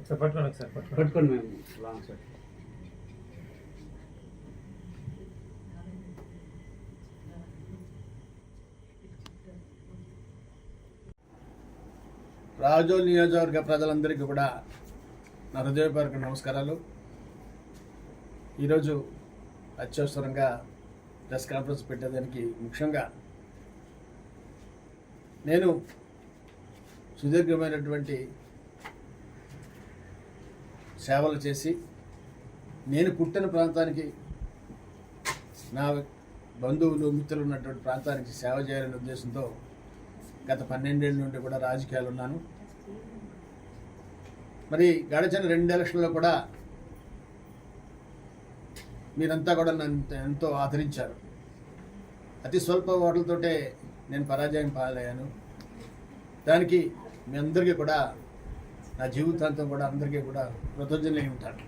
పట్టుకోండి మేము long side. Razole నియోజకవర్గ ప్రజలందరికీ కూడా నా హృదయపూర్వక నమస్కారాలు. ఈరోజు అత్యవసరంగా ప్రెస్ కాన్ఫరెన్స్ పెట్టేదానికి ముఖ్యంగా నేను సుదీర్ఘమైనటువంటి సేవలు చేసి నేను పుట్టిన ప్రాంతానికి, నా బంధువులు మిత్రులు ఉన్నటువంటి ప్రాంతానికి సేవ చేయాలనే ఉద్దేశంతో గత 12 ఏళ్ళ నుండి కూడా రాజకీయాలు ఉన్నాను. మరి గడిచిన 2 ఎలక్షన్లో కూడా మీరంతా కూడా నన్ను ఎంతో ఆదరించారు. అతి స్వల్ప ఓట్లతోటే నేను పరాజయం పాలయ్యాను. దానికి మీ అందరికీ కూడా నా జీవితాంతం కూడా అందరికీ కూడా కృతజ్ఞులై ఉంటాను.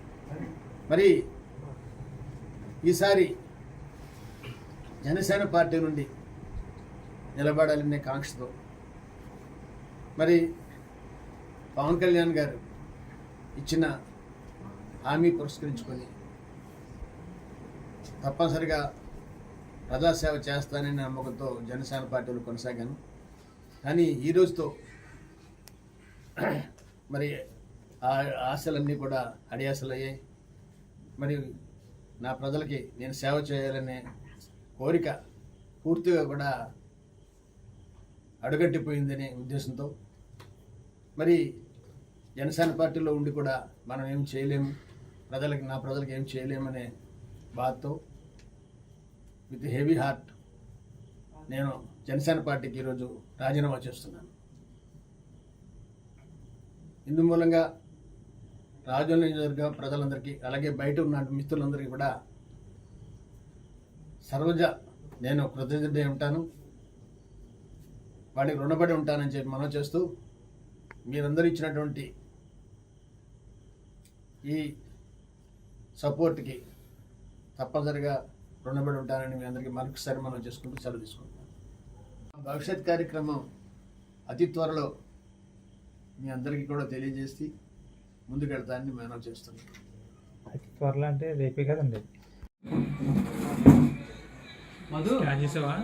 మరి ఈసారి జనసేన పార్టీ నుండి నిలబడాలనే కాంక్షతో మరి పవన్ కళ్యాణ్ గారు ఇచ్చిన హామీ పురస్కరించుకొని తప్పనిసరిగా ప్రజాసేవ చేస్తానని నమ్మకంతో జనసేన పార్టీలో కొనసాగాను. కానీ ఈ రోజుతో మరి ఆ ఆశలన్నీ కూడా అడియాసలయ్యాయి. మరి నా ప్రజలకి నేను సేవ చేయాలనే కోరిక పూర్తిగా కూడా అడుగట్టిపోయిందనే ఉద్దేశంతో మరి జనసేన పార్టీలో ఉండి కూడా మనం ఏం చేయలేము, నా ప్రజలకు ఏం చేయలేమనే బాధతో విత్ హెవీ హార్ట్ నేను జనసేన పార్టీకి ఈరోజు రాజీనామా చేస్తున్నాను. ఇందు మూలంగా రాజోల్ నియోజకవర్గ ప్రజలందరికీ, అలాగే బయట ఉన్న మిత్రులందరికీ కూడా సర్వజ నేను కృతజ్ఞుడై ఉంటాను, వాడికి రుణపడి ఉంటానని చెప్పి మనం చేస్తూ, మీరందరూ ఇచ్చినటువంటి ఈ సపోర్ట్కి తప్పనిసరిగా రుణపడి ఉంటానని మీ అందరికీ మరొకసారి మనం చేసుకుంటూ సెలవు తీసుకుంటున్నాం. భవిష్యత్ కార్యక్రమం అతి త్వరలో మీ అందరికీ కూడా తెలియజేసి ముందుకెళ్తానని మనం చేస్తున్నాం. అతి త్వరలో అంటే రేపే కదండి. స్కాన్ చేసావా?